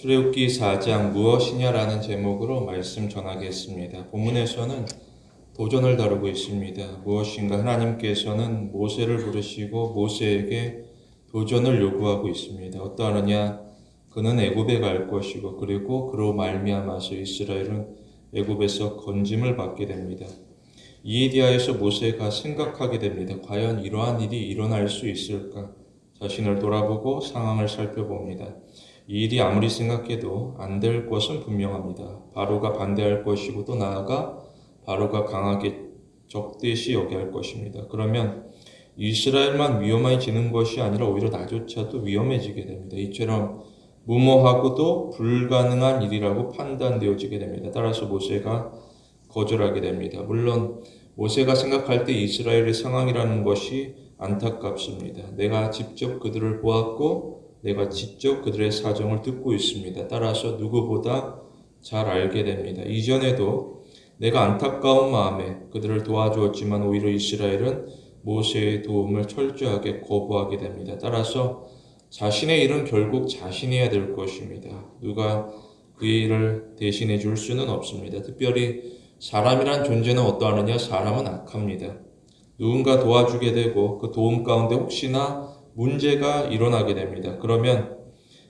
출애굽기 4장 무엇이냐라는 제목으로 말씀 전하겠습니다. 본문에서는 도전을 다루고 있습니다. 무엇인가 하나님께서는 모세를 부르시고 모세에게 도전을 요구하고 있습니다. 어떠하느냐? 그는 애굽에 갈 것이고 그리고 그로 말미암아서 이스라엘은 애굽에서 건짐을 받게 됩니다. 이에 대하여서 모세가 생각하게 됩니다. 과연 이러한 일이 일어날 수 있을까? 자신을 돌아보고 상황을 살펴봅니다. 이 일이 아무리 생각해도 안 될 것은 분명합니다. 바로가 반대할 것이고 또 나아가 바로가 강하게 적대시 여겨할 것입니다. 그러면 이스라엘만 위험해지는 것이 아니라 오히려 나조차도 위험해지게 됩니다. 이처럼 무모하고도 불가능한 일이라고 판단되어지게 됩니다. 따라서 모세가 거절하게 됩니다. 물론 모세가 생각할 때 이스라엘의 상황이라는 것이 안타깝습니다. 내가 직접 그들을 보았고 내가 직접 그들의 사정을 듣고 있습니다. 따라서 누구보다 잘 알게 됩니다. 이전에도 내가 안타까운 마음에 그들을 도와주었지만 오히려 이스라엘은 모세의 도움을 철저하게 거부하게 됩니다. 따라서 자신의 일은 결국 자신이 해야 될 것입니다. 누가 그의 일을 대신해 줄 수는 없습니다. 특별히 사람이란 존재는 어떠하느냐? 사람은 악합니다. 누군가 도와주게 되고 그 도움 가운데 혹시나 문제가 일어나게 됩니다. 그러면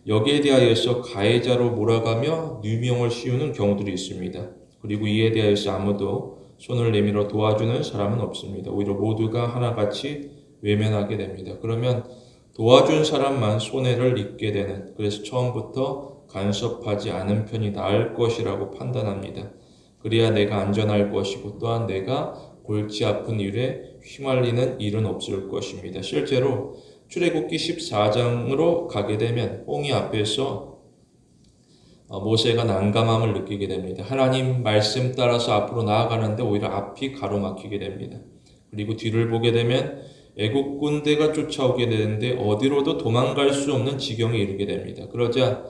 여기에 대하여서 가해자로 몰아가며 누명을 씌우는 경우들이 있습니다. 그리고 이에 대하여서 아무도 손을 내밀어 도와주는 사람은 없습니다. 오히려 모두가 하나같이 외면하게 됩니다. 그러면 도와준 사람만 손해를 입게 되는, 그래서 처음부터 간섭하지 않은 편이 나을 것이라고 판단합니다. 그래야 내가 안전할 것이고 또한 내가 골치 아픈 일에 휘말리는 일은 없을 것입니다. 실제로 출애굽기 14장으로 가게 되면 홍해 앞에서 모세가 난감함을 느끼게 됩니다. 하나님 말씀 따라서 앞으로 나아가는데 오히려 앞이 가로막히게 됩니다. 그리고 뒤를 보게 되면 애국 군대가 쫓아오게 되는데 어디로도 도망갈 수 없는 지경에 이르게 됩니다. 그러자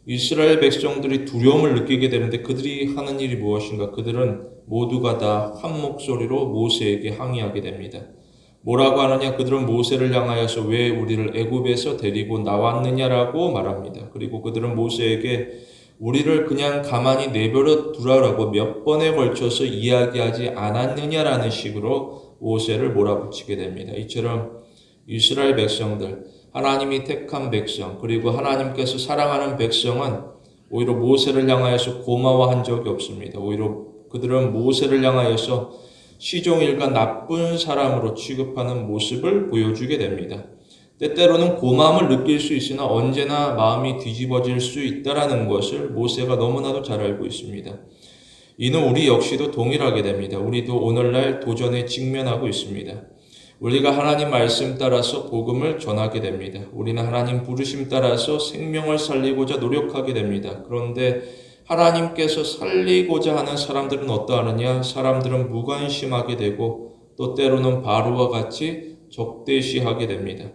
이스라엘 백성들이 두려움을 느끼게 되는데 그들이 하는 일이 무엇인가? 그들은 모두가 다 한 목소리로 모세에게 항의하게 됩니다. 뭐라고 하느냐? 그들은 모세를 향하여서 왜 우리를 애굽에서 데리고 나왔느냐라고 말합니다. 그리고 그들은 모세에게 우리를 그냥 가만히 내버려 두라라고 몇 번에 걸쳐서 이야기하지 않았느냐라는 식으로 모세를 몰아붙이게 됩니다. 이처럼 이스라엘 백성들, 하나님이 택한 백성, 그리고 하나님께서 사랑하는 백성은 오히려 모세를 향하여서 고마워한 적이 없습니다. 오히려 그들은 모세를 향하여서 시종일관 나쁜 사람으로 취급하는 모습을 보여주게 됩니다. 때때로는 고마움을 느낄 수 있으나 언제나 마음이 뒤집어질 수 있다는 것을 모세가 너무나도 잘 알고 있습니다. 이는 우리 역시도 동일하게 됩니다. 우리도 오늘날 도전에 직면하고 있습니다. 우리가 하나님 말씀 따라서 복음을 전하게 됩니다. 우리는 하나님 부르심 따라서 생명을 살리고자 노력하게 됩니다. 그런데 하나님께서 살리고자 하는 사람들은 어떠하느냐? 사람들은 무관심하게 되고 또 때로는 바로와 같이 적대시하게 됩니다.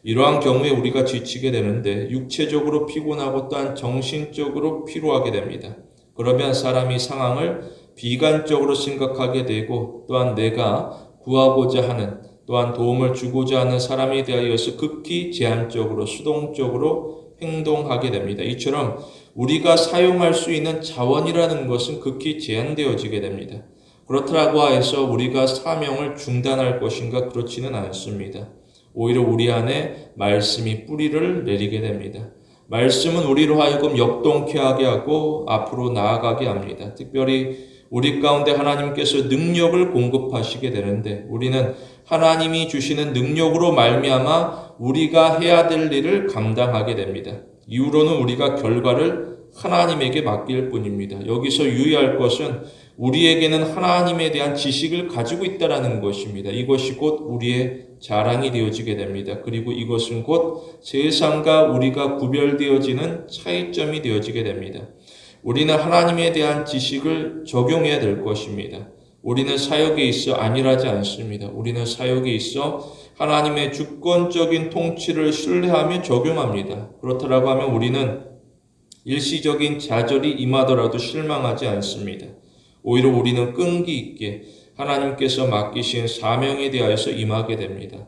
이러한 경우에 우리가 지치게 되는데 육체적으로 피곤하고 또한 정신적으로 피로하게 됩니다. 그러면 사람이 상황을 비관적으로 생각하게 되고 또한 내가 구하고자 하는 또한 도움을 주고자 하는 사람에 대하여서 극히 제한적으로 수동적으로 행동하게 됩니다. 이처럼 우리가 사용할 수 있는 자원이라는 것은 극히 제한되어지게 됩니다. 그렇다고 해서 우리가 사명을 중단할 것인가? 그렇지는 않습니다. 오히려 우리 안에 말씀이 뿌리를 내리게 됩니다. 말씀은 우리로 하여금 역동케 하게 하고 앞으로 나아가게 합니다. 특별히 우리 가운데 하나님께서 능력을 공급하시게 되는데 우리는 하나님이 주시는 능력으로 말미암아 우리가 해야 될 일을 감당하게 됩니다. 이후로는 우리가 결과를 하나님에게 맡길 뿐입니다. 여기서 유의할 것은 우리에게는 하나님에 대한 지식을 가지고 있다는 것입니다. 이것이 곧 우리의 자랑이 되어지게 됩니다. 그리고 이것은 곧 세상과 우리가 구별되어지는 차이점이 되어지게 됩니다. 우리는 하나님에 대한 지식을 적용해야 될 것입니다. 우리는 사역에 있어 안일하지 않습니다. 우리는 사역에 있어 하나님의 주권적인 통치를 신뢰하며 적용합니다. 그렇다고 하면 우리는 일시적인 좌절이 임하더라도 실망하지 않습니다. 오히려 우리는 끈기 있게 하나님께서 맡기신 사명에 대하여서 임하게 됩니다.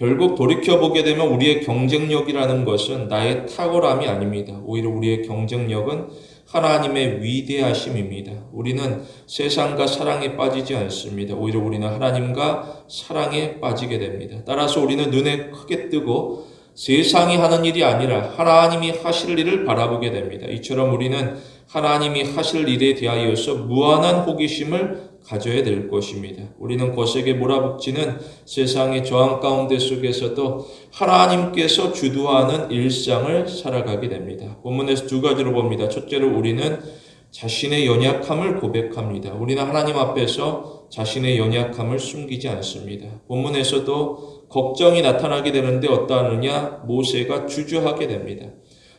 결국 돌이켜보게 되면 우리의 경쟁력이라는 것은 나의 탁월함이 아닙니다. 오히려 우리의 경쟁력은 하나님의 위대하심입니다. 우리는 세상과 사랑에 빠지지 않습니다. 오히려 우리는 하나님과 사랑에 빠지게 됩니다. 따라서 우리는 눈에 크게 뜨고 세상이 하는 일이 아니라 하나님이 하실 일을 바라보게 됩니다. 이처럼 우리는 하나님이 하실 일에 대하여서 무한한 호기심을 가져야 될 것입니다. 우리는 거세게 몰아붙이는 세상의 저항 가운데 속에서도 하나님께서 주도하는 일상을 살아가게 됩니다. 본문에서 두 가지로 봅니다. 첫째로 우리는 자신의 연약함을 고백합니다. 우리는 하나님 앞에서 자신의 연약함을 숨기지 않습니다. 본문에서도 걱정이 나타나게 되는데 어떠하느냐? 모세가 주저하게 됩니다.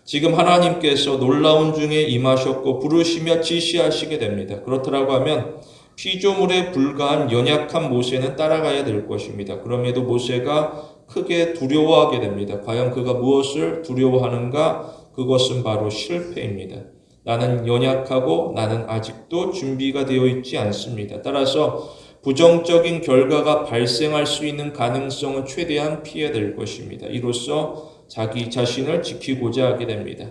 지금 하나님께서 놀라운 중에 임하셨고 부르시며 지시하시게 됩니다. 그렇다고 하면 피조물에 불과한 연약한 모세는 따라가야 될 것입니다. 그럼에도 모세가 크게 두려워하게 됩니다. 과연 그가 무엇을 두려워하는가? 그것은 바로 실패입니다. 나는 연약하고 나는 아직도 준비가 되어 있지 않습니다. 따라서 부정적인 결과가 발생할 수 있는 가능성은 최대한 피해야 될 것입니다. 이로써 자기 자신을 지키고자 하게 됩니다.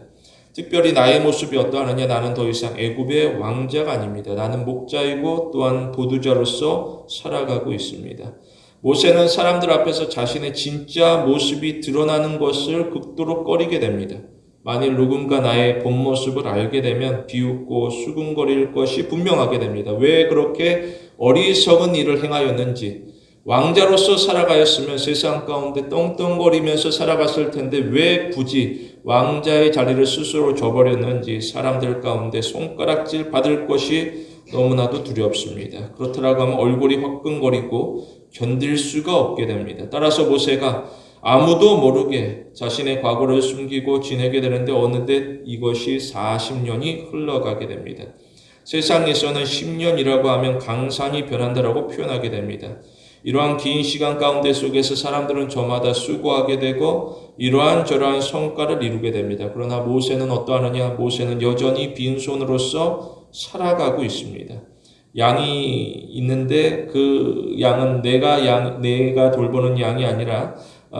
특별히 나의 모습이 어떠하느냐? 나는 더 이상 애굽의 왕자가 아닙니다. 나는 목자이고 또한 보두자로서 살아가고 있습니다. 모세는 사람들 앞에서 자신의 진짜 모습이 드러나는 것을 극도로 꺼리게 됩니다. 만일 누군가 나의 본 모습을 알게 되면 비웃고 수군거릴 것이 분명하게 됩니다. 왜 그렇게 어리석은 일을 행하였는지, 왕자로서 살아가였으면 세상 가운데 떵떵거리면서 살아갔을 텐데 왜 굳이 왕자의 자리를 스스로 줘버렸는지 사람들 가운데 손가락질 받을 것이 너무나도 두렵습니다. 그렇더라고 하면 얼굴이 화끈거리고 견딜 수가 없게 됩니다. 따라서 모세가 아무도 모르게 자신의 과거를 숨기고 지내게 되는데 어느덧 이것이 40년이 흘러가게 됩니다. 세상에서는 10년이라고 하면 강산이 변한다라고 표현하게 됩니다. 이러한 긴 시간 가운데 속에서 사람들은 저마다 수고하게 되고 이러한 저러한 성과를 이루게 됩니다. 그러나 모세는 어떠하느냐? 모세는 여전히 빈손으로서 살아가고 있습니다. 양이 있는데 그 양은 내가 돌보는 양이 아니라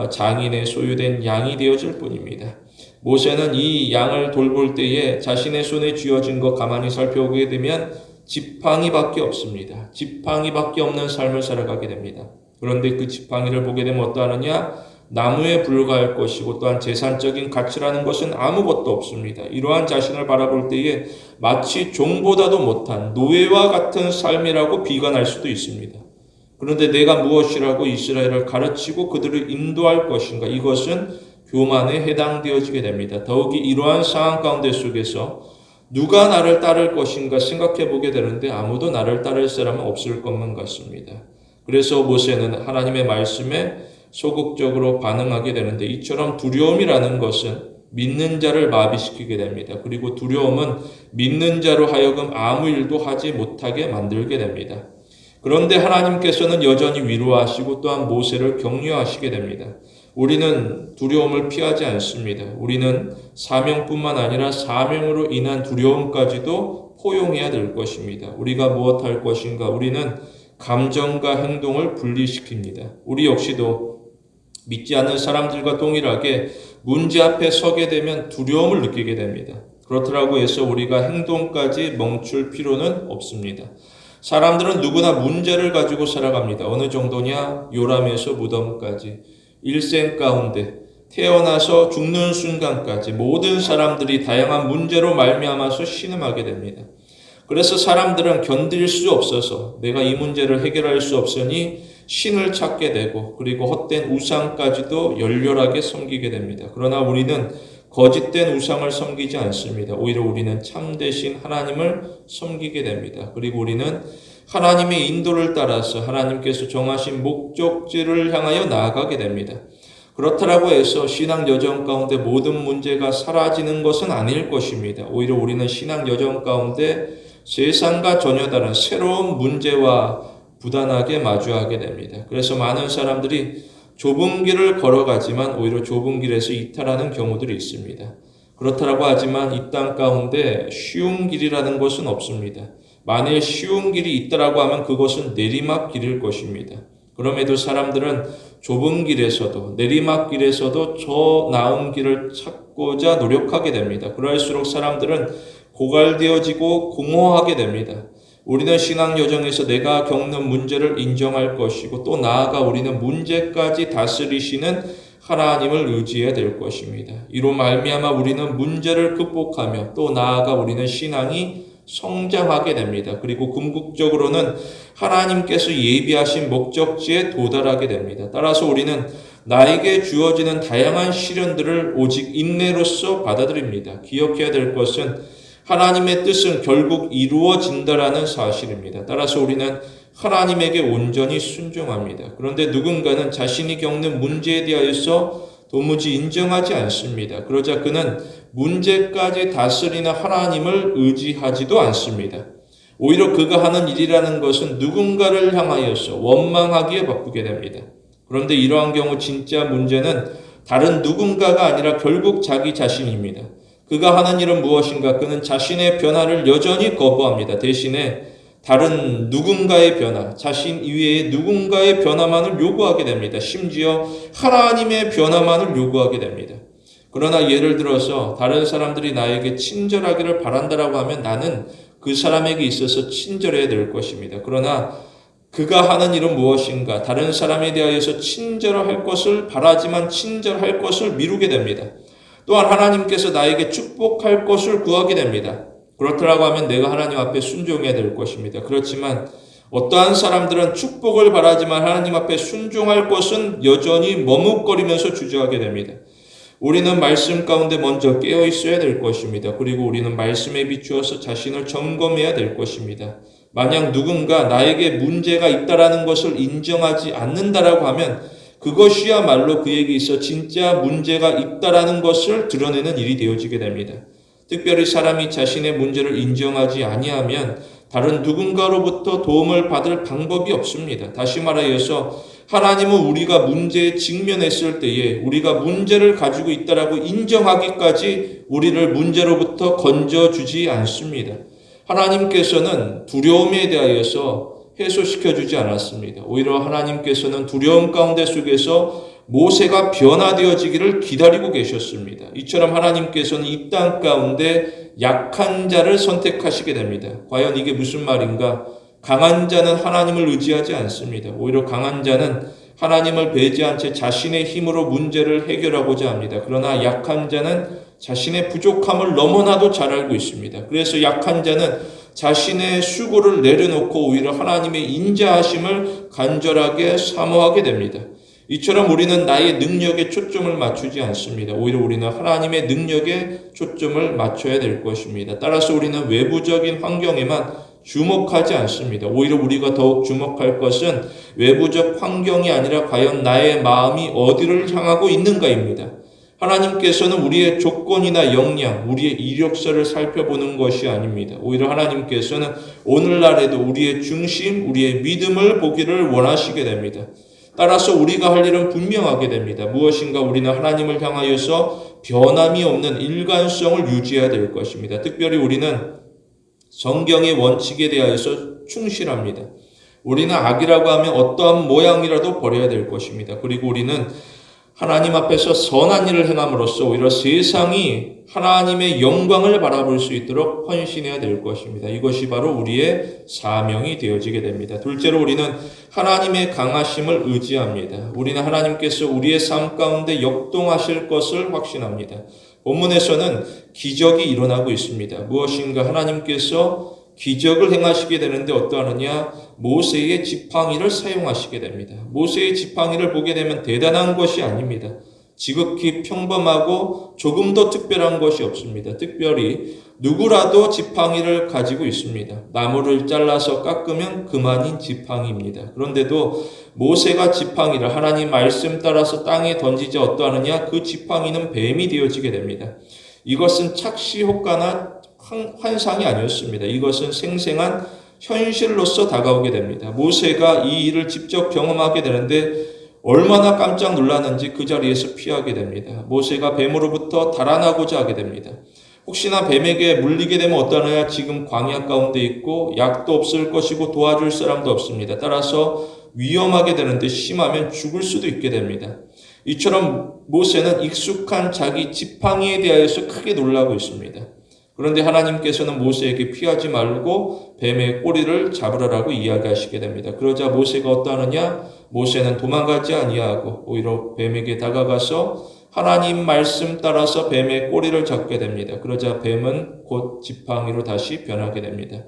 장인의 소유된 양이 되어질 뿐입니다. 모세는 이 양을 돌볼 때에 자신의 손에 쥐어진 것 가만히 살펴보게 되면 지팡이밖에 없습니다. 지팡이밖에 없는 삶을 살아가게 됩니다. 그런데 그 지팡이를 보게 되면 어떠하느냐? 나무에 불과할 것이고 또한 재산적인 가치라는 것은 아무것도 없습니다. 이러한 자신을 바라볼 때에 마치 종보다도 못한 노예와 같은 삶이라고 비관할 수도 있습니다. 그런데 내가 무엇이라고 이스라엘을 가르치고 그들을 인도할 것인가? 이것은 교만에 해당되어지게 됩니다. 더욱이 이러한 상황 가운데 속에서 누가 나를 따를 것인가 생각해 보게 되는데 아무도 나를 따를 사람은 없을 것만 같습니다. 그래서 모세는 하나님의 말씀에 소극적으로 반응하게 되는데 이처럼 두려움이라는 것은 믿는 자를 마비시키게 됩니다. 그리고 두려움은 믿는 자로 하여금 아무 일도 하지 못하게 만들게 됩니다. 그런데 하나님께서는 여전히 위로하시고 또한 모세를 격려하시게 됩니다. 우리는 두려움을 피하지 않습니다. 우리는 사명뿐만 아니라 사명으로 인한 두려움까지도 포용해야 될 것입니다. 우리가 무엇할 것인가? 우리는 감정과 행동을 분리시킵니다. 우리 역시도 믿지 않는 사람들과 동일하게 문제 앞에 서게 되면 두려움을 느끼게 됩니다. 그렇다고 해서 우리가 행동까지 멈출 필요는 없습니다. 사람들은 누구나 문제를 가지고 살아갑니다. 어느 정도냐? 요람에서 무덤까지. 일생 가운데 태어나서 죽는 순간까지 모든 사람들이 다양한 문제로 말미암아서 신음하게 됩니다. 그래서 사람들은 견딜 수 없어서 내가 이 문제를 해결할 수 없으니 신을 찾게 되고 그리고 헛된 우상까지도 열렬하게 섬기게 됩니다. 그러나 우리는 거짓된 우상을 섬기지 않습니다. 오히려 우리는 참되신 하나님을 섬기게 됩니다. 그리고 우리는 하나님의 인도를 따라서 하나님께서 정하신 목적지를 향하여 나아가게 됩니다. 그렇다고 해서 신앙 여정 가운데 모든 문제가 사라지는 것은 아닐 것입니다. 오히려 우리는 신앙 여정 가운데 세상과 전혀 다른 새로운 문제와 부단하게 마주하게 됩니다. 그래서 많은 사람들이 좁은 길을 걸어가지만 오히려 좁은 길에서 이탈하는 경우들이 있습니다. 그렇다고 하지만 이 땅 가운데 쉬운 길이라는 것은 없습니다. 만일 쉬운 길이 있다라고 하면 그것은 내리막길일 것입니다. 그럼에도 사람들은 좁은 길에서도 내리막길에서도 저 나은 길을 찾고자 노력하게 됩니다. 그럴수록 사람들은 고갈되어지고 공허하게 됩니다. 우리는 신앙 여정에서 내가 겪는 문제를 인정할 것이고 또 나아가 우리는 문제까지 다스리시는 하나님을 의지해야 될 것입니다. 이로 말미암아 우리는 문제를 극복하며 또 나아가 우리는 신앙이 성장하게 됩니다. 그리고 궁극적으로는 하나님께서 예비하신 목적지에 도달하게 됩니다. 따라서 우리는 나에게 주어지는 다양한 시련들을 오직 인내로서 받아들입니다. 기억해야 될 것은 하나님의 뜻은 결국 이루어진다라는 사실입니다. 따라서 우리는 하나님에게 온전히 순종합니다. 그런데 누군가는 자신이 겪는 문제에 대하여서 도무지 인정하지 않습니다. 그러자 그는 문제까지 다스리는 하나님을 의지하지도 않습니다. 오히려 그가 하는 일이라는 것은 누군가를 향하여서 원망하기에 바쁘게 됩니다. 그런데 이러한 경우 진짜 문제는 다른 누군가가 아니라 결국 자기 자신입니다. 그가 하는 일은 무엇인가? 그는 자신의 변화를 여전히 거부합니다. 대신에 다른 누군가의 변화, 자신 이외의 누군가의 변화만을 요구하게 됩니다. 심지어 하나님의 변화만을 요구하게 됩니다. 그러나 예를 들어서 다른 사람들이 나에게 친절하기를 바란다라고 하면 나는 그 사람에게 있어서 친절해야 될 것입니다. 그러나 그가 하는 일은 무엇인가? 다른 사람에 대하여서 친절할 것을 바라지만 친절할 것을 미루게 됩니다. 또한 하나님께서 나에게 축복할 것을 구하게 됩니다. 그렇다고 하면 내가 하나님 앞에 순종해야 될 것입니다. 그렇지만 어떠한 사람들은 축복을 바라지만 하나님 앞에 순종할 것은 여전히 머뭇거리면서 주저하게 됩니다. 우리는 말씀 가운데 먼저 깨어 있어야 될 것입니다. 그리고 우리는 말씀에 비추어서 자신을 점검해야 될 것입니다. 만약 누군가 나에게 문제가 있다라는 것을 인정하지 않는다라고 하면 그것이야말로 그에게 있어 진짜 문제가 있다라는 것을 드러내는 일이 되어지게 됩니다. 특별히 사람이 자신의 문제를 인정하지 아니하면 다른 누군가로부터 도움을 받을 방법이 없습니다. 다시 말하여서 하나님은 우리가 문제에 직면했을 때에 우리가 문제를 가지고 있다라고 인정하기까지 우리를 문제로부터 건져주지 않습니다. 하나님께서는 두려움에 대하여서 해소시켜주지 않았습니다. 오히려 하나님께서는 두려움 가운데 속에서 모세가 변화되어지기를 기다리고 계셨습니다. 이처럼 하나님께서는 이 땅 가운데 약한 자를 선택하시게 됩니다. 과연 이게 무슨 말인가? 강한 자는 하나님을 의지하지 않습니다. 오히려 강한 자는 하나님을 배제한 채 자신의 힘으로 문제를 해결하고자 합니다. 그러나 약한 자는 자신의 부족함을 너무나도 잘 알고 있습니다. 그래서 약한 자는 자신의 수고를 내려놓고 오히려 하나님의 인자하심을 간절하게 사모하게 됩니다. 이처럼 우리는 나의 능력에 초점을 맞추지 않습니다. 오히려 우리는 하나님의 능력에 초점을 맞춰야 될 것입니다. 따라서 우리는 외부적인 환경에만 주목하지 않습니다. 오히려 우리가 더욱 주목할 것은 외부적 환경이 아니라 과연 나의 마음이 어디를 향하고 있는가입니다. 하나님께서는 우리의 조건이나 역량, 우리의 이력서를 살펴보는 것이 아닙니다. 오히려 하나님께서는 오늘날에도 우리의 중심, 우리의 믿음을 보기를 원하시게 됩니다. 따라서 우리가 할 일은 분명하게 됩니다. 무엇인가 우리는 하나님을 향하여서 변함이 없는 일관성을 유지해야 될 것입니다. 특별히 우리는 성경의 원칙에 대하여서 충실합니다. 우리는 악이라고 하면 어떠한 모양이라도 버려야 될 것입니다. 그리고 우리는 하나님 앞에서 선한 일을 행함으로써 오히려 세상이 하나님의 영광을 바라볼 수 있도록 헌신해야 될 것입니다. 이것이 바로 우리의 사명이 되어지게 됩니다. 둘째로 우리는 하나님의 강하심을 의지합니다. 우리는 하나님께서 우리의 삶 가운데 역동하실 것을 확신합니다. 본문에서는 기적이 일어나고 있습니다. 무엇인가 하나님께서 기적을 행하시게 되는데 어떠하느냐? 모세의 지팡이를 사용하시게 됩니다. 모세의 지팡이를 보게 되면 대단한 것이 아닙니다. 지극히 평범하고 조금 더 특별한 것이 없습니다. 특별히 누구라도 지팡이를 가지고 있습니다. 나무를 잘라서 깎으면 그만인 지팡이입니다. 그런데도 모세가 지팡이를 하나님 말씀 따라서 땅에 던지자 어떠하느냐? 그 지팡이는 뱀이 되어지게 됩니다. 이것은 착시 효과나 환상이 아니었습니다. 이것은 생생한 현실로서 다가오게 됩니다. 모세가 이 일을 직접 경험하게 되는데 얼마나 깜짝 놀랐는지 그 자리에서 피하게 됩니다. 모세가 뱀으로부터 달아나고자 하게 됩니다. 혹시나 뱀에게 물리게 되면 어떠하냐? 지금 광야 가운데 있고 약도 없을 것이고 도와줄 사람도 없습니다. 따라서 위험하게 되는데 심하면 죽을 수도 있게 됩니다. 이처럼 모세는 익숙한 자기 지팡이에 대하여서 크게 놀라고 있습니다. 그런데 하나님께서는 모세에게 피하지 말고 뱀의 꼬리를 잡으라고 이야기하시게 됩니다. 그러자 모세가 어떠하느냐? 모세는 도망가지 아니하고 오히려 뱀에게 다가가서 하나님 말씀 따라서 뱀의 꼬리를 잡게 됩니다. 그러자 뱀은 곧 지팡이로 다시 변하게 됩니다.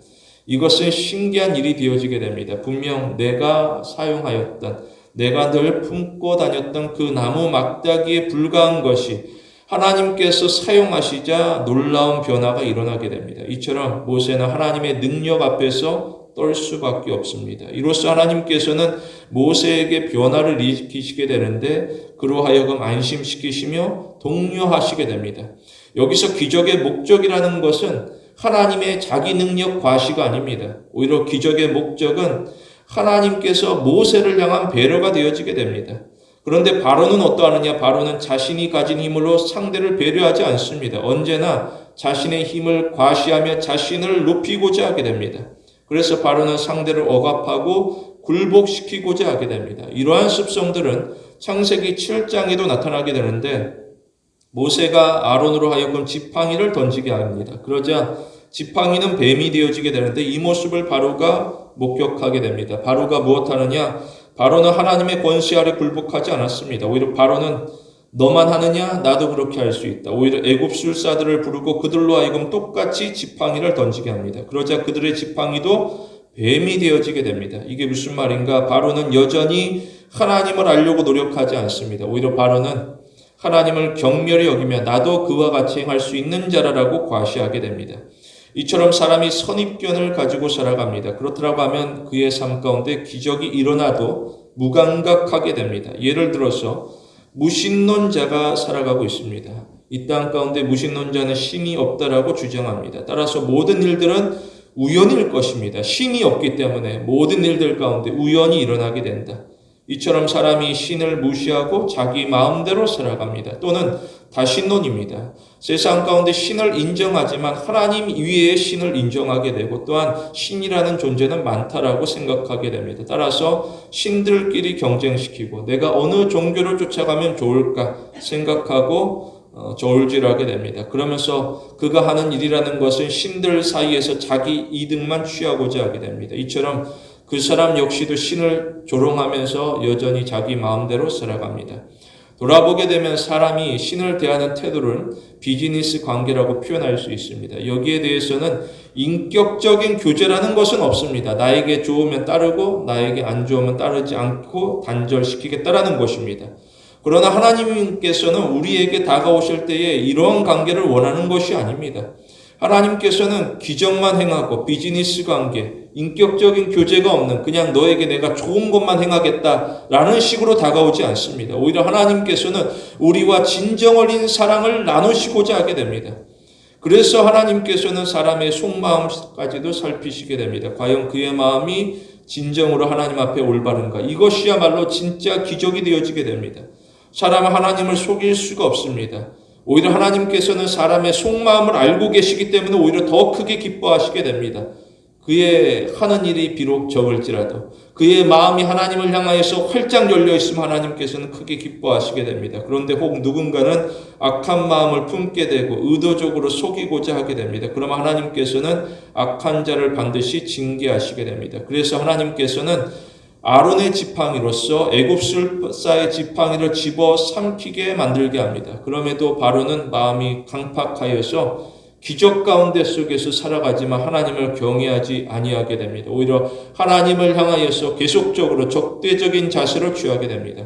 이것은 신기한 일이 되어지게 됩니다. 분명 내가 사용하였던, 내가 늘 품고 다녔던 그 나무 막대기에 불과한 것이 하나님께서 사용하시자 놀라운 변화가 일어나게 됩니다. 이처럼 모세는 하나님의 능력 앞에서 떨 수밖에 없습니다. 이로써 하나님께서는 모세에게 변화를 일으키시게 되는데 그로 하여금 안심시키시며 독려하시게 됩니다. 여기서 기적의 목적이라는 것은 하나님의 자기 능력 과시가 아닙니다. 오히려 기적의 목적은 하나님께서 모세를 향한 배려가 되어지게 됩니다. 그런데 바로는 어떠하느냐? 바로는 자신이 가진 힘으로 상대를 배려하지 않습니다. 언제나 자신의 힘을 과시하며 자신을 높이고자 하게 됩니다. 그래서 바로는 상대를 억압하고 굴복시키고자 하게 됩니다. 이러한 습성들은 창세기 7장에도 나타나게 되는데 모세가 아론으로 하여금 지팡이를 던지게 합니다. 그러자 지팡이는 뱀이 되어지게 되는데 이 모습을 바로가 목격하게 됩니다. 바로가 무엇하느냐? 바로는 하나님의 권세 아래 굴복하지 않았습니다. 오히려 바로는 너만 하느냐? 나도 그렇게 할 수 있다. 오히려 애굽술사들을 부르고 그들로 하여금 똑같이 지팡이를 던지게 합니다. 그러자 그들의 지팡이도 뱀이 되어지게 됩니다. 이게 무슨 말인가? 바로는 여전히 하나님을 알려고 노력하지 않습니다. 오히려 바로는 하나님을 경멸히 여기며 나도 그와 같이 행할 수 있는 자라라고 과시하게 됩니다. 이처럼 사람이 선입견을 가지고 살아갑니다. 그렇다고 하면 그의 삶 가운데 기적이 일어나도 무감각하게 됩니다. 예를 들어서 무신론자가 살아가고 있습니다. 이 땅 가운데 무신론자는 신이 없다라고 주장합니다. 따라서 모든 일들은 우연일 것입니다. 신이 없기 때문에 모든 일들 가운데 우연이 일어나게 된다. 이처럼 사람이 신을 무시하고 자기 마음대로 살아갑니다. 또는 다신론입니다. 세상 가운데 신을 인정하지만 하나님 이외의 신을 인정하게 되고 또한 신이라는 존재는 많다라고 생각하게 됩니다. 따라서 신들끼리 경쟁시키고 내가 어느 종교를 쫓아가면 좋을까 생각하고 저울질하게 됩니다. 그러면서 그가 하는 일이라는 것은 신들 사이에서 자기 이득만 취하고자 하게 됩니다. 이처럼 그 사람 역시도 신을 조롱하면서 여전히 자기 마음대로 살아갑니다. 돌아보게 되면 사람이 신을 대하는 태도를 비즈니스 관계라고 표현할 수 있습니다. 여기에 대해서는 인격적인 교제라는 것은 없습니다. 나에게 좋으면 따르고 나에게 안 좋으면 따르지 않고 단절시키겠다라는 것입니다. 그러나 하나님께서는 우리에게 다가오실 때에 이러한 관계를 원하는 것이 아닙니다. 하나님께서는 기적만 행하고 비즈니스 관계, 인격적인 교제가 없는 그냥 너에게 내가 좋은 것만 행하겠다라는 식으로 다가오지 않습니다. 오히려 하나님께서는 우리와 진정 어린 사랑을 나누시고자 하게 됩니다. 그래서 하나님께서는 사람의 속마음까지도 살피시게 됩니다. 과연 그의 마음이 진정으로 하나님 앞에 올바른가? 이것이야말로 진짜 기적이 되어지게 됩니다. 사람은 하나님을 속일 수가 없습니다. 오히려 하나님께서는 사람의 속마음을 알고 계시기 때문에 오히려 더 크게 기뻐하시게 됩니다. 그의 하는 일이 비록 적을지라도 그의 마음이 하나님을 향하여서 활짝 열려 있으면 하나님께서는 크게 기뻐하시게 됩니다. 그런데 혹 누군가는 악한 마음을 품게 되고 의도적으로 속이고자 하게 됩니다. 그러면 하나님께서는 악한 자를 반드시 징계하시게 됩니다. 그래서 하나님께서는 아론의 지팡이로서 애굽술사의 지팡이를 집어 삼키게 만들게 합니다. 그럼에도 바로는 마음이 강팍하여서 기적 가운데 속에서 살아가지만 하나님을 경외하지 아니하게 됩니다. 오히려 하나님을 향하여서 계속적으로 적대적인 자세를 취하게 됩니다.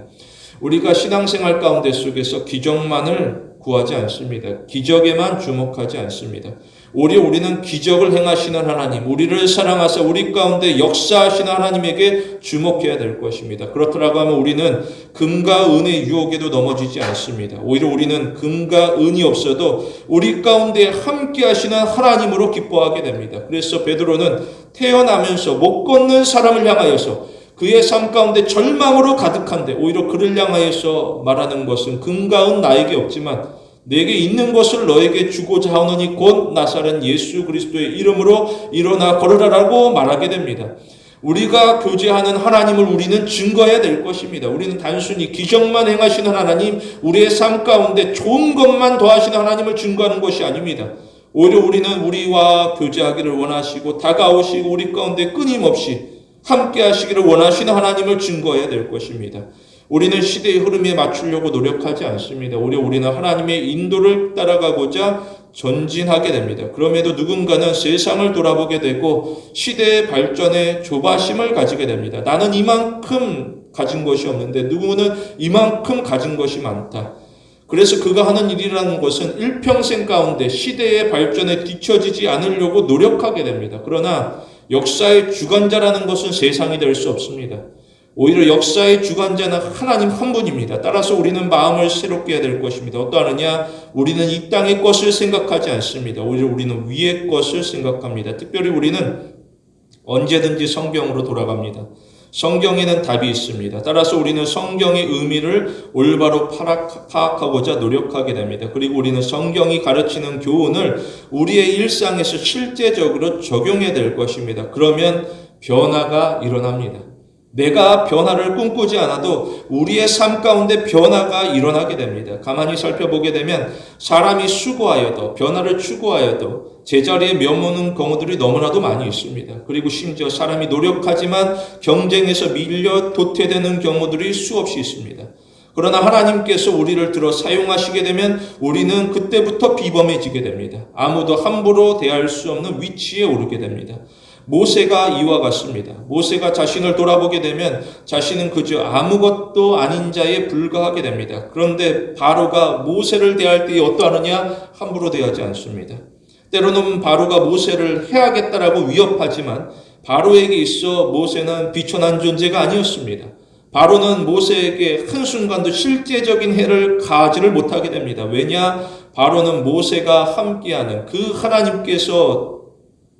우리가 신앙생활 가운데 속에서 기적만을 구하지 않습니다. 기적에만 주목하지 않습니다. 오히려 우리는 기적을 행하시는 하나님, 우리를 사랑하사 우리 가운데 역사하시는 하나님에게 주목해야 될 것입니다. 그렇더라고 하면 우리는 금과 은의 유혹에도 넘어지지 않습니다. 오히려 우리는 금과 은이 없어도 우리 가운데 함께 하시는 하나님으로 기뻐하게 됩니다. 그래서 베드로는 태어나면서 못 걷는 사람을 향하여서 그의 삶 가운데 절망으로 가득한데 오히려 그를 향하여서 말하는 것은 금과 은 나에게 없지만 내게 있는 것을 너에게 주고자 하오노니 곧 나사렛 예수 그리스도의 이름으로 일어나 걸으라라고 말하게 됩니다. 우리가 교제하는 하나님을 우리는 증거해야 될 것입니다. 우리는 단순히 기적만 행하시는 하나님, 우리의 삶 가운데 좋은 것만 더하시는 하나님을 증거하는 것이 아닙니다. 오히려 우리는 우리와 교제하기를 원하시고 다가오시고 우리 가운데 끊임없이 함께 하시기를 원하시는 하나님을 증거해야 될 것입니다. 우리는 시대의 흐름에 맞추려고 노력하지 않습니다. 오히려 우리는 하나님의 인도를 따라가고자 전진하게 됩니다. 그럼에도 누군가는 세상을 돌아보게 되고 시대의 발전에 조바심을 가지게 됩니다. 나는 이만큼 가진 것이 없는데 누구는 이만큼 가진 것이 많다. 그래서 그가 하는 일이라는 것은 일평생 가운데 시대의 발전에 뒤처지지 않으려고 노력하게 됩니다. 그러나 역사의 주관자라는 것은 세상이 될 수 없습니다. 오히려 역사의 주관자는 하나님 한 분입니다. 따라서 우리는 마음을 새롭게 해야 될 것입니다. 어떠하느냐? 우리는 이 땅의 것을 생각하지 않습니다. 오히려 우리는 위의 것을 생각합니다. 특별히 우리는 언제든지 성경으로 돌아갑니다. 성경에는 답이 있습니다. 따라서 우리는 성경의 의미를 올바로 파악하고자 노력하게 됩니다. 그리고 우리는 성경이 가르치는 교훈을 우리의 일상에서 실제적으로 적용해야 될 것입니다. 그러면 변화가 일어납니다. 내가 변화를 꿈꾸지 않아도 우리의 삶 가운데 변화가 일어나게 됩니다. 가만히 살펴보게 되면 사람이 수고하여도 변화를 추구하여도 제자리에 면모는 경우들이 너무나도 많이 있습니다. 그리고 심지어 사람이 노력하지만 경쟁에서 밀려 도태되는 경우들이 수없이 있습니다. 그러나 하나님께서 우리를 들어 사용하시게 되면 우리는 그때부터 비범해지게 됩니다. 아무도 함부로 대할 수 없는 위치에 오르게 됩니다. 모세가 이와 같습니다. 모세가 자신을 돌아보게 되면 자신은 그저 아무것도 아닌 자에 불과하게 됩니다. 그런데 바로가 모세를 대할 때 어떠하느냐? 함부로 대하지 않습니다. 때로는 바로가 모세를 해야겠다라고 위협하지만 바로에게 있어 모세는 비천한 존재가 아니었습니다. 바로는 모세에게 한순간도 실제적인 해를 가하지를 못하게 됩니다. 왜냐? 바로는 모세가 함께하는 그 하나님께서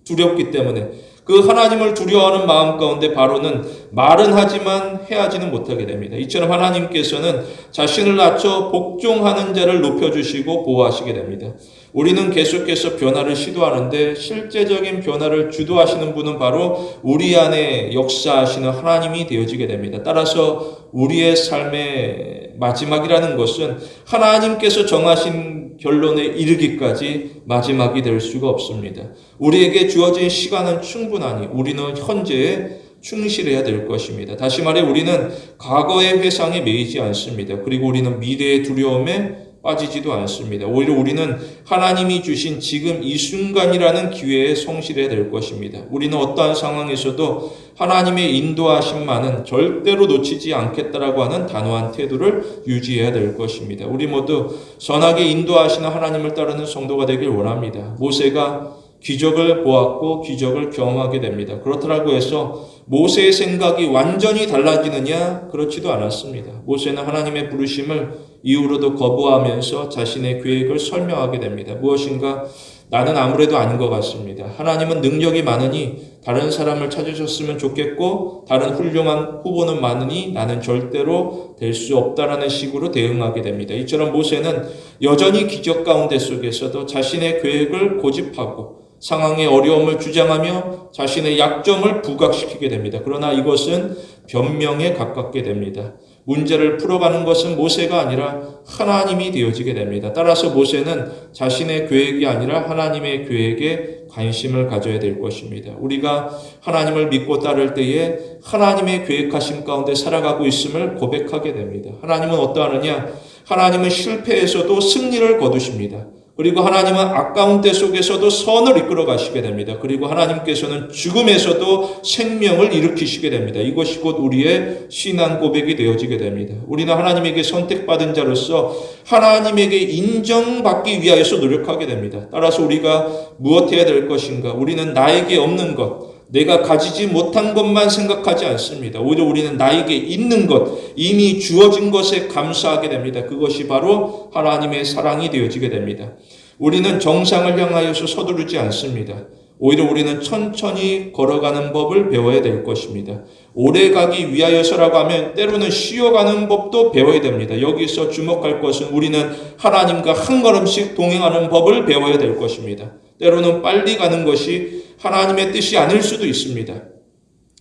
두렵기 때문에 그 하나님을 두려워하는 마음 가운데 바로는 말은 하지만 해하지는 못하게 됩니다. 이처럼 하나님께서는 자신을 낮춰 복종하는 자를 높여주시고 보호하시게 됩니다. 우리는 계속해서 변화를 시도하는데 실제적인 변화를 주도하시는 분은 바로 우리 안에 역사하시는 하나님이 되어지게 됩니다. 따라서 우리의 삶의 마지막이라는 것은 하나님께서 정하신 결론에 이르기까지 마지막이 될 수가 없습니다. 우리에게 주어진 시간은 충분하니 우리는 현재에 충실해야 될 것입니다. 다시 말해 우리는 과거의 회상에 매이지 않습니다. 그리고 우리는 미래의 두려움에 빠지지도 않습니다. 오히려 우리는 하나님이 주신 지금 이 순간이라는 기회에 성실해야 될 것입니다. 우리는 어떠한 상황에서도 하나님의 인도하심만은 절대로 놓치지 않겠다라고 하는 단호한 태도를 유지해야 될 것입니다. 우리 모두 선하게 인도하시는 하나님을 따르는 성도가 되길 원합니다. 모세가 기적을 보았고 기적을 경험하게 됩니다. 그렇다고 해서 모세의 생각이 완전히 달라지느냐? 그렇지도 않았습니다. 모세는 하나님의 부르심을 이후로도 거부하면서 자신의 계획을 설명하게 됩니다. 무엇인가? 나는 아무래도 아닌 것 같습니다. 하나님은 능력이 많으니 다른 사람을 찾으셨으면 좋겠고 다른 훌륭한 후보는 많으니 나는 절대로 될 수 없다라는 식으로 대응하게 됩니다. 이처럼 모세는 여전히 기적 가운데 속에서도 자신의 계획을 고집하고 상황의 어려움을 주장하며 자신의 약점을 부각시키게 됩니다. 그러나 이것은 변명에 가깝게 됩니다. 문제를 풀어가는 것은 모세가 아니라 하나님이 되어지게 됩니다. 따라서 모세는 자신의 계획이 아니라 하나님의 계획에 관심을 가져야 될 것입니다. 우리가 하나님을 믿고 따를 때에 하나님의 계획하심 가운데 살아가고 있음을 고백하게 됩니다. 하나님은 어떠하느냐? 하나님은 실패에서도 승리를 거두십니다. 그리고 하나님은 아까운 때 속에서도 선을 이끌어 가시게 됩니다. 그리고 하나님께서는 죽음에서도 생명을 일으키시게 됩니다. 이것이 곧 우리의 신앙 고백이 되어지게 됩니다. 우리는 하나님에게 선택받은 자로서 하나님에게 인정받기 위하여서 노력하게 됩니다. 따라서 우리가 무엇해야 될 것인가? 우리는 나에게 없는 것, 내가 가지지 못한 것만 생각하지 않습니다. 오히려 우리는 나에게 있는 것, 이미 주어진 것에 감사하게 됩니다. 그것이 바로 하나님의 사랑이 되어지게 됩니다. 우리는 정상을 향하여서 서두르지 않습니다. 오히려 우리는 천천히 걸어가는 법을 배워야 될 것입니다. 오래 가기 위하여서라고 하면 때로는 쉬어가는 법도 배워야 됩니다. 여기서 주목할 것은 우리는 하나님과 한 걸음씩 동행하는 법을 배워야 될 것입니다. 때로는 빨리 가는 것이 하나님의 뜻이 아닐 수도 있습니다.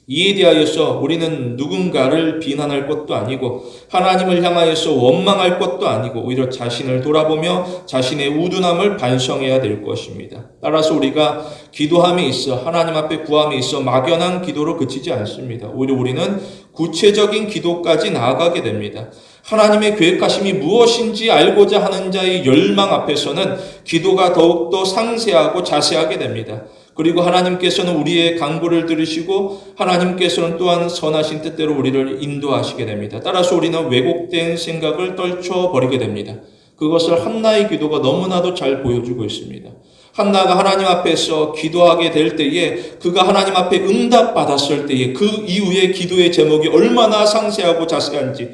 이에 대하여서 우리는 누군가를 비난할 것도 아니고 하나님을 향하여서 원망할 것도 아니고 오히려 자신을 돌아보며 자신의 우둔함을 반성해야 될 것입니다. 따라서 우리가 기도함에 있어 하나님 앞에 구함에 있어 막연한 기도로 그치지 않습니다. 오히려 우리는 구체적인 기도까지 나아가게 됩니다. 하나님의 계획하심이 무엇인지 알고자 하는 자의 열망 앞에서는 기도가 더욱더 상세하고 자세하게 됩니다. 그리고 하나님께서는 우리의 간구를 들으시고 하나님께서는 또한 선하신 뜻대로 우리를 인도하시게 됩니다. 따라서 우리는 왜곡된 생각을 떨쳐버리게 됩니다. 그것을 한나의 기도가 너무나도 잘 보여주고 있습니다. 한나가 하나님 앞에서 기도하게 될 때에 그가 하나님 앞에 응답받았을 때에 그 이후의 기도의 제목이 얼마나 상세하고 자세한지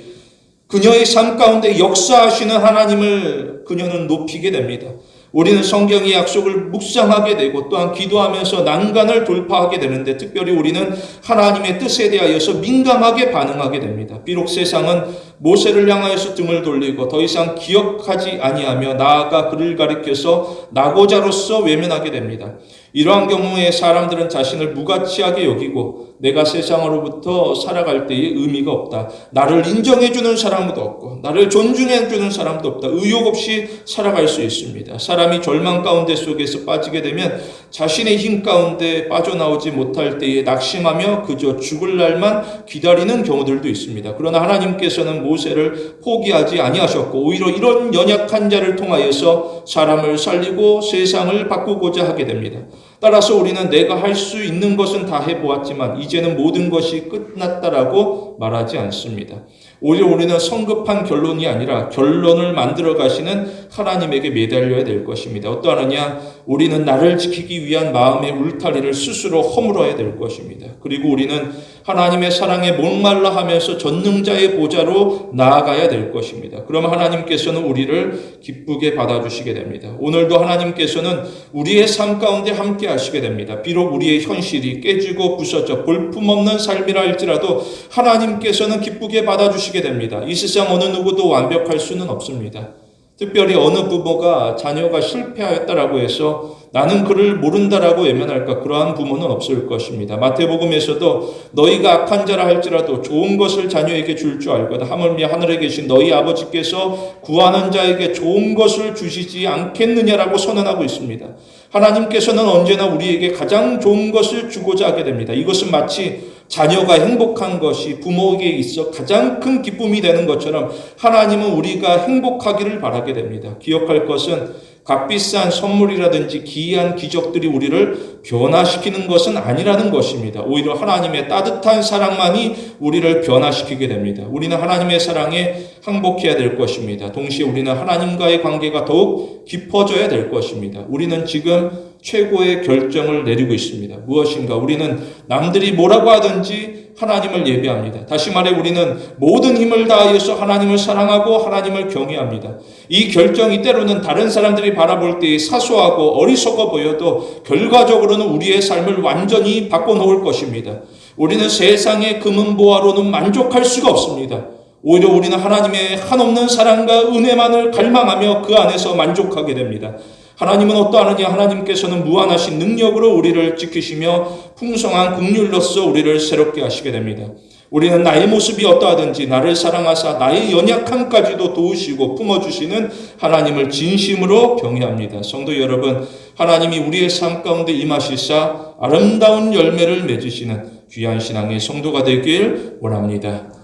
그녀의 삶 가운데 역사하시는 하나님을 그녀는 높이게 됩니다. 우리는 성경의 약속을 묵상하게 되고 또한 기도하면서 난간을 돌파하게 되는데 특별히 우리는 하나님의 뜻에 대하여서 민감하게 반응하게 됩니다. 비록 세상은 모세를 향하여서 등을 돌리고 더 이상 기억하지 아니하며 나아가 그를 가리켜서 낙오자로서 외면하게 됩니다. 이러한 경우에 사람들은 자신을 무가치하게 여기고 내가 세상으로부터 살아갈 때에 의미가 없다. 나를 인정해주는 사람도 없고 나를 존중해주는 사람도 없다. 의욕 없이 살아갈 수 있습니다. 사람이 절망 가운데 속에서 빠지게 되면 자신의 힘 가운데 빠져나오지 못할 때에 낙심하며 그저 죽을 날만 기다리는 경우들도 있습니다. 그러나 하나님께서는 모세를 포기하지 아니하셨고 오히려 이런 연약한 자를 통하여서 사람을 살리고 세상을 바꾸고자 하게 됩니다. 따라서 우리는 내가 할 수 있는 것은 다 해보았지만 이제는 모든 것이 끝났다라고 말하지 않습니다. 오히려 우리는 성급한 결론이 아니라 결론을 만들어 가시는 하나님에게 매달려야 될 것입니다. 어떠하느냐? 우리는 나를 지키기 위한 마음의 울타리를 스스로 허물어야 될 것입니다. 그리고 우리는 하나님의 사랑에 목말라 하면서 전능자의 보좌로 나아가야 될 것입니다. 그러면 하나님께서는 우리를 기쁘게 받아주시게 됩니다. 오늘도 하나님께서는 우리의 삶 가운데 함께 하시게 됩니다. 비록 우리의 현실이 깨지고 부서져 볼품없는 삶이라 할지라도 하나님께서는 기쁘게 받아주시게 됩니다. 이 세상 어느 누구도 완벽할 수는 없습니다. 특별히 어느 부모가 자녀가 실패하였다라고 해서 나는 그를 모른다라고 외면할까? 그러한 부모는 없을 것입니다. 마태복음에서도 너희가 악한 자라 할지라도 좋은 것을 자녀에게 줄 줄 알거든 하물며 하늘에 계신 너희 아버지께서 구하는 자에게 좋은 것을 주시지 않겠느냐라고 선언하고 있습니다. 하나님께서는 언제나 우리에게 가장 좋은 것을 주고자 하게 됩니다. 이것은 마치 자녀가 행복한 것이 부모에게 있어 가장 큰 기쁨이 되는 것처럼 하나님은 우리가 행복하기를 바라게 됩니다. 기억할 것은 값비싼 선물이라든지 기이한 기적들이 우리를 변화시키는 것은 아니라는 것입니다. 오히려 하나님의 따뜻한 사랑만이 우리를 변화시키게 됩니다. 우리는 하나님의 사랑에 항복해야 될 것입니다. 동시에 우리는 하나님과의 관계가 더욱 깊어져야 될 것입니다. 우리는 지금 최고의 결정을 내리고 있습니다. 무엇인가? 우리는 남들이 뭐라고 하든지 하나님을 예배합니다. 다시 말해 우리는 모든 힘을 다하여서 하나님을 사랑하고 하나님을 경외합니다. 이 결정이 때로는 다른 사람들이 바라볼 때 사소하고 어리석어 보여도 결과적으로는 우리의 삶을 완전히 바꿔놓을 것입니다. 우리는 세상의 금은보화로는 만족할 수가 없습니다. 오히려 우리는 하나님의 한없는 사랑과 은혜만을 갈망하며 그 안에서 만족하게 됩니다. 하나님은 어떠하느냐? 하나님께서는 무한하신 능력으로 우리를 지키시며 풍성한 긍휼로서 우리를 새롭게 하시게 됩니다. 우리는 나의 모습이 어떠하든지 나를 사랑하사 나의 연약함까지도 도우시고 품어주시는 하나님을 진심으로 경외합니다. 성도 여러분, 하나님이 우리의 삶 가운데 임하시사 아름다운 열매를 맺으시는 귀한 신앙의 성도가 되길 원합니다.